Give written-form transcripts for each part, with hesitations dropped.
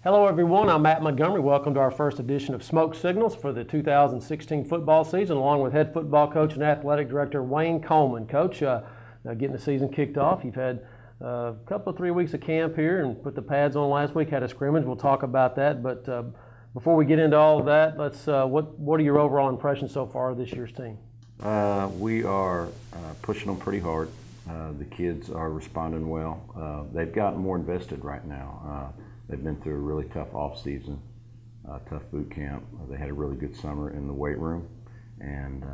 Hello everyone, I'm Matt Montgomery. Welcome to our first edition of Smoke Signals for the 2016 football season, along with head football coach and athletic director Wayne Coleman. Coach, getting the season kicked off, you've had a couple of 3 weeks of camp here and put the pads on last week, had a scrimmage. We'll talk about that, but before we get into all of that, let's what are your overall impressions so far of this year's team? We are pushing them pretty hard. The kids are responding well. They've gotten more invested right now. They've been through a really tough off-season, tough boot camp. They had a really good summer in the weight room, and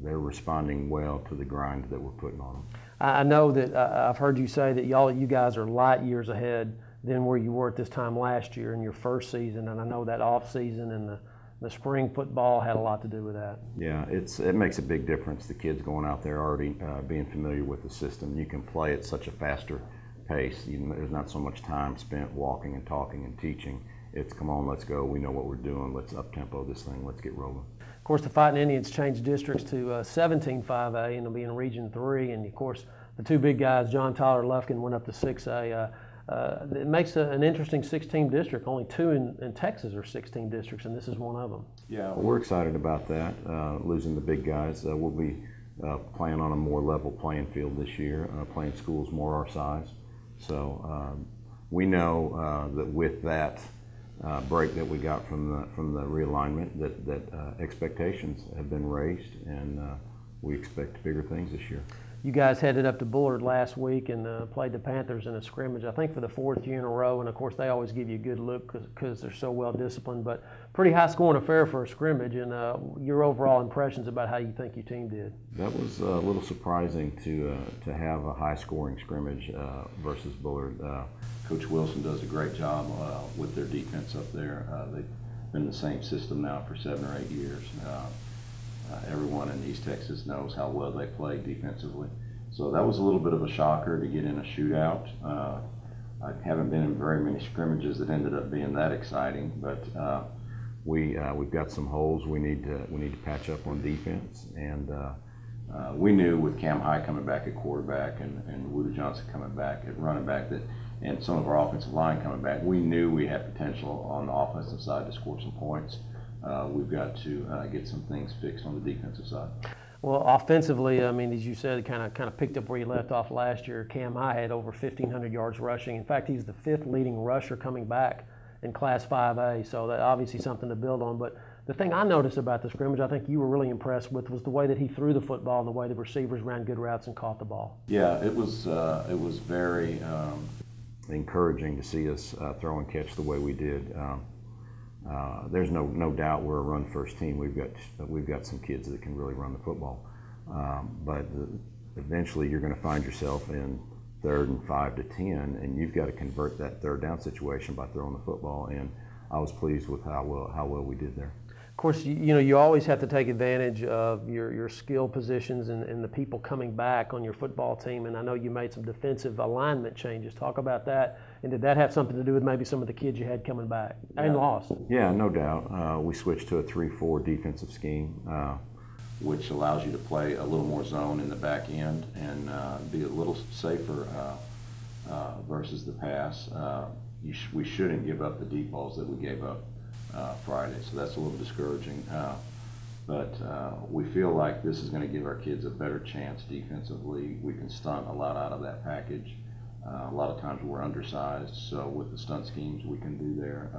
they're responding well to the grind that we're putting on them. I know that I've heard you say that you guys are light years ahead than where you were at this time last year in your first season, and I know that off-season and the spring football had a lot to do with that. Yeah, it makes a big difference. The kids going out there already being familiar with the system. You can play at such a faster pace. There's not so much time spent walking and talking and teaching. It's come on, let's go. We know what we're doing. Let's up-tempo this thing. Let's get rolling. Of course, the Fighting Indians changed districts to 17-5A, and they'll be in Region 3. And, of course, the two big guys, John Tyler Lufkin, went up to 6A. It makes an interesting 6-team district. Only two in Texas are 16 districts, and this is one of them. Yeah, we're excited about that, losing the big guys. We'll be playing on a more level playing field this year, playing schools more our size. So we know that with that break that we got from the realignment, that expectations have been raised, and we expect bigger things this year. You guys headed up to Bullard last week and played the Panthers in a scrimmage, I think for the fourth year in a row, and of course they always give you a good look because they're so well disciplined, but pretty high scoring affair for a scrimmage. And your overall impressions about how you think your team did? That was a little surprising to have a high scoring scrimmage versus Bullard. Coach Wilson does a great job with their defense up there. They've been in the same system now for 7 or 8 years. Everyone in East Texas knows how well they play defensively. So that was a little bit of a shocker to get in a shootout. I haven't been in very many scrimmages that ended up being that exciting, but we've got some holes we need to patch up on defense. And we knew with Cam High coming back at quarterback and Woodoo Johnson coming back at running back and some of our offensive line coming back, we knew we had potential on the offensive side to score some points. We've got to get some things fixed on the defensive side. Well, offensively, I mean, as you said, kind of picked up where you left off last year. Cam High had over 1,500 yards rushing. In fact, he's the 5th leading rusher coming back in Class 5A, so that's obviously something to build on. But the thing I noticed about the scrimmage, I think you were really impressed with, was the way that he threw the football and the way the receivers ran good routes and caught the ball. Yeah, it was very encouraging to see us throw and catch the way we did. There's no doubt we're a run-first team. We've got some kids that can really run the football, but eventually you're going to find yourself in 3rd and 5 to 10, and you've got to convert that 3rd down situation by throwing the football. And I was pleased with how well we did there. Of course, you always have to take advantage of your skill positions and the people coming back on your football team. And I know you made some defensive alignment changes. Talk about that. And did that have something to do with maybe some of the kids you had coming back and lost? Yeah, no doubt. We switched to a 3-4 defensive scheme, which allows you to play a little more zone in the back end and be a little safer versus the pass. We shouldn't give up the deep balls that we gave up Friday, so that's a little discouraging. But we feel like this is going to give our kids a better chance defensively. We can stunt a lot out of that package. A lot of times we're undersized, so with the stunt schemes we can do there,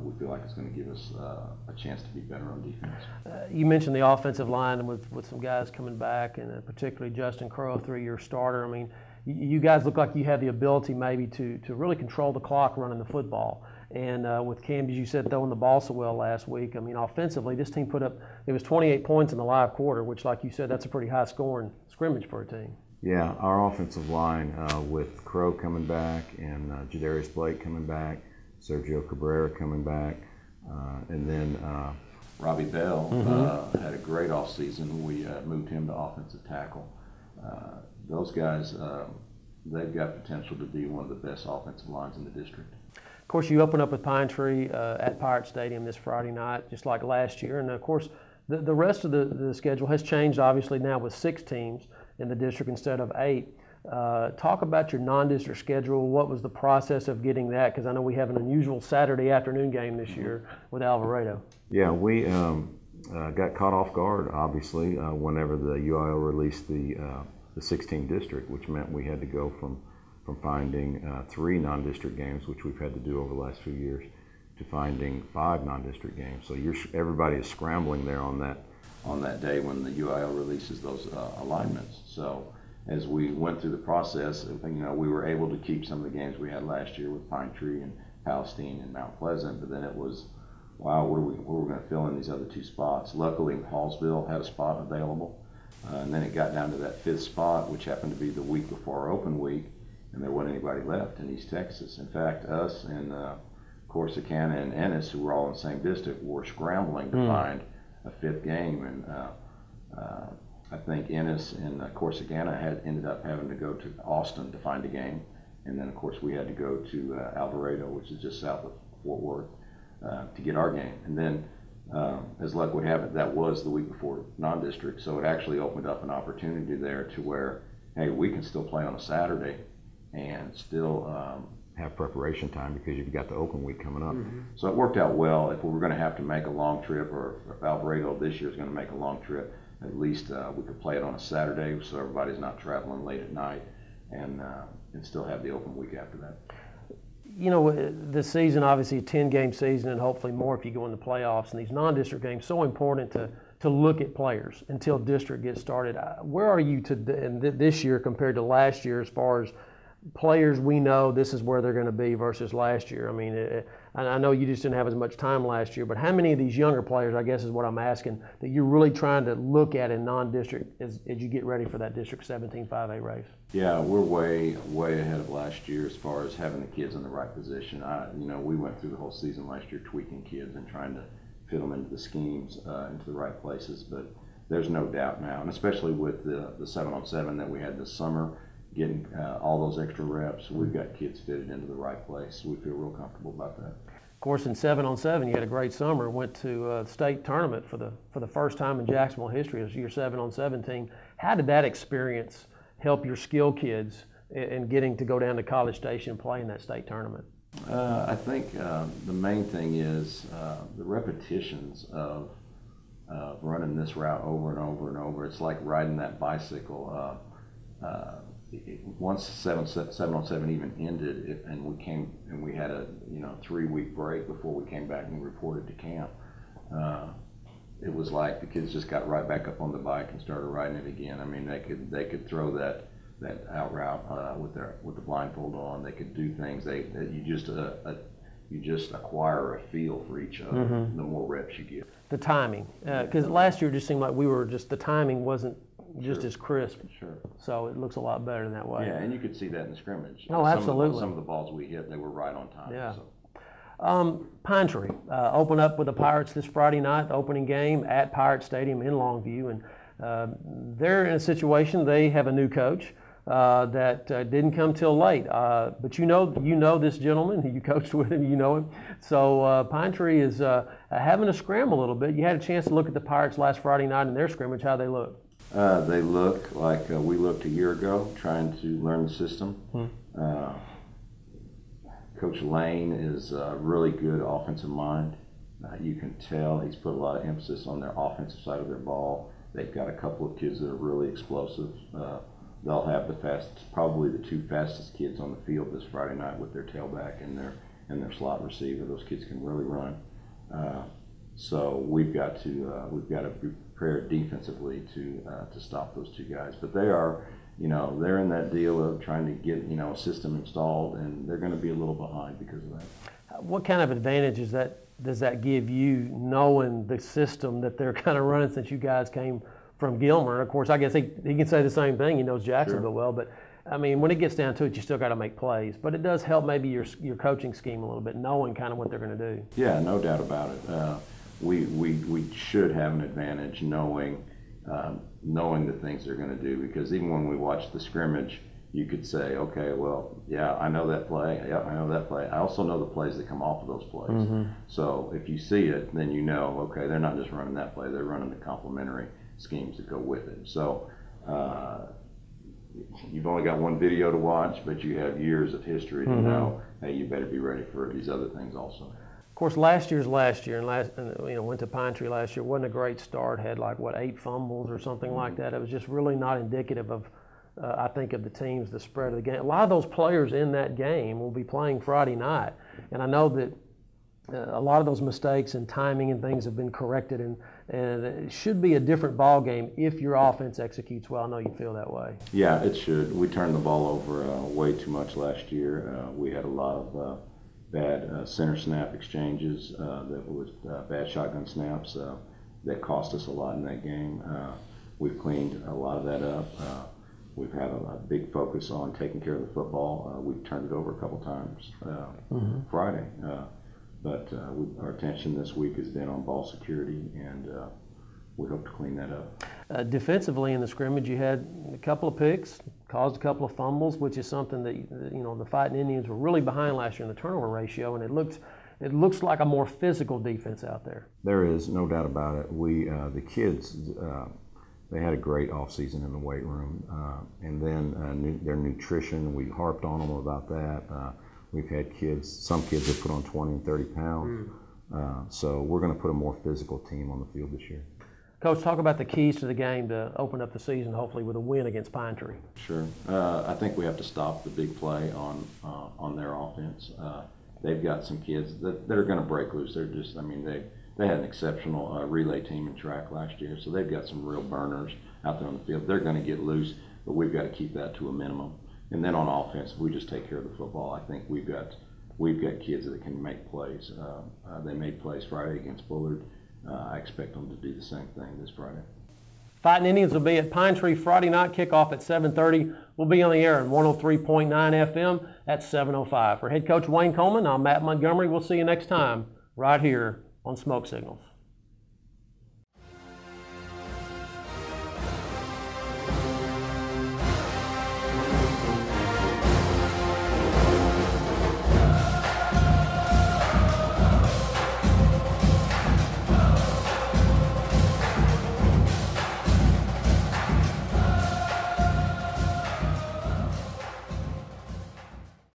we feel like it's going to give us a chance to be better on defense. You mentioned the offensive line with some guys coming back, and particularly Justin Crowe, 3-year starter. I mean, you guys look like you have the ability maybe to really control the clock running the football. And with Cam, as you said, throwing the ball so well last week, I mean, offensively, this team put up, it was 28 points in the live quarter, which, like you said, that's a pretty high scoring scrimmage for a team. Yeah, our offensive line with Crowe coming back and Jadarius Blake coming back, Sergio Cabrera coming back, and then Robbie Bell had a great offseason. We moved him to offensive tackle. Those guys, they've got potential to be one of the best offensive lines in the district. Of course, you open up with Pine Tree at Pirate Stadium this Friday night, just like last year. And, of course, the rest of the schedule has changed, obviously, now with 6 teams in the district instead of 8. Talk about your non-district schedule. What was the process of getting that? Because I know we have an unusual Saturday afternoon game this year with Alvarado. Yeah, we got caught off guard, obviously, whenever the UIL released the 16 district, which meant we had to go from finding 3 non-district games, which we've had to do over the last few years, to finding 5 non-district games. So everybody is scrambling there on that day when the UIL releases those alignments. So as we went through the process, we were able to keep some of the games we had last year with Pine Tree and Palestine and Mount Pleasant, but then it was, wow, where we're going to fill in these other 2 spots. Luckily, Hallsville had a spot available, and then it got down to that 5th spot, which happened to be the week before our open week, and there wasn't anybody left in East Texas. In fact, us and Corsicana and Ennis, who were all in the same district, were scrambling to find a 5th game, and I think Ennis and Corsicana ended up having to go to Austin to find a game, and then of course we had to go to Alvarado, which is just south of Fort Worth, to get our game. And then as luck would have it, that was the week before non-district, so it actually opened up an opportunity there to where, hey, we can still play on a Saturday and still have preparation time because you've got the open week coming up. So it worked out well. If we were going to have to make a long trip, or if Alvarado this year is going to make a long trip, at least we could play it on a Saturday so everybody's not traveling late at night, and still have the open week after that. You know, this season, obviously a 10-game season, and hopefully more if you go in the playoffs, and these non-district games, so important to look at players until district gets started. Where are you this year compared to last year as far as players we know this is where they're going to be versus last year? I mean, I know you just didn't have as much time last year, but how many of these younger players, I guess is what I'm asking, that you're really trying to look at in non-district as you get ready for that District 17 5A race? Yeah, we're way ahead of last year as far as having the kids in the right position. We went through the whole season last year tweaking kids and trying to fit them into the schemes, into the right places, but there's no doubt now, and especially with the 7-on-7 that we had this summer, getting all those extra reps, we've got kids fitted into the right place. We feel real comfortable about that. Of course, in 7-on-7, you had a great summer. Went to the state tournament for the first time in Jacksonville history as your 7-on-7 team. How did that experience help your skill kids in getting to go down to College Station and play in that state tournament? I think the main thing is the repetitions of running this route over and over and over. It's like riding that bicycle. Once 7-on-7 even ended, and we had a 3-week break before we came back and reported to camp. It was like the kids just got right back up on the bike and started riding it again. I mean, they could throw that out route with the blindfold on. They could do things. You just acquire a feel for each other. The more reps you get. The timing, because last year it just seemed like the timing wasn't just as crisp. Sure. So it looks a lot better in that way. Yeah, and you could see that in the scrimmage. Oh, absolutely. Some of the balls we hit, they were right on time. Yeah. So. Pine Tree open up with the Pirates this Friday night, the opening game at Pirate Stadium in Longview, and they're in a situation. They have a new coach that didn't come till late, but you know this gentleman. You coached with him, you know him. So Pine Tree is having to scramble a little bit. You had a chance to look at the Pirates last Friday night in their scrimmage. How they look? They look like we looked a year ago, trying to learn the system. Coach Lane is a really good offensive mind. You can tell he's put a lot of emphasis on their offensive side of their ball. They've got a couple of kids that are really explosive. They'll have probably the 2 fastest kids on the field this Friday night with their tailback and their slot receiver. Those kids can really run. So we've got to be prepared defensively to stop those 2 guys. But they are, they're in that deal of trying to get a system installed, and they're going to be a little behind because of that. What kind of advantages does that give you, knowing the system that they're kind of running since you guys came from Gilmer? Of course, I guess he can say the same thing. He knows Jacksonville well, but I mean, when it gets down to it, you still got to make plays. But it does help maybe your coaching scheme a little bit, knowing kind of what they're going to do. Yeah, no doubt about it. We should have an advantage knowing the things they're going to do, because even when we watch the scrimmage, you could say, okay, well, yeah, I know that play. Yeah, I know that play. I also know the plays that come off of those plays. So if you see it, then you know, okay, they're not just running that play. They're running the complementary schemes that go with it. So you've only got one video to watch, but you have years of history to know, hey, you better be ready for these other things also. Of course, last year's last year, and went to Pine Tree last year. Wasn't a great start. Had like 8 fumbles or something like that. It was just really not indicative of, I think, of the teams, the spread of the game. A lot of those players in that game will be playing Friday night, and I know that a lot of those mistakes and timing and things have been corrected, and it should be a different ball game if your offense executes well. I know you feel that way. Yeah, it should. We turned the ball over way too much last year. We had a lot of bad center snap exchanges, that was bad shotgun snaps that cost us a lot in that game. We've cleaned a lot of that up. We've had a big focus on taking care of the football. We've turned it over a couple times Friday. But our attention this week has been on ball security, and we hope to clean that up. Defensively in the scrimmage, you had a couple of picks, caused a couple of fumbles, which is something that the Fighting Indians were really behind last year in the turnover ratio, and it looks like a more physical defense out there. There is no doubt about it. The kids, they had a great offseason in the weight room, and then their nutrition. We harped on them about that. We've had some kids that put on 20 and 30 pounds. So we're going to put a more physical team on the field this year. Coach, talk about the keys to the game to open up the season, hopefully with a win against Pine Tree. Sure. I think we have to stop the big play on their offense. They've got some kids that are going to break loose. They're just, they had an exceptional relay team in track last year, so they've got some real burners out there on the field. They're going to get loose, but we've got to keep that to a minimum. And then on offense, if we just take care of the football, I think we've got kids that can make plays. They made plays Friday against Bullard. I expect them to do the same thing this Friday. Fighting Indians will be at Pine Tree Friday night, kickoff at 7:30. We'll be on the air on 103.9 FM at 7:05. For head coach Wayne Coleman, I'm Matt Montgomery. We'll see you next time right here on Smoke Signals.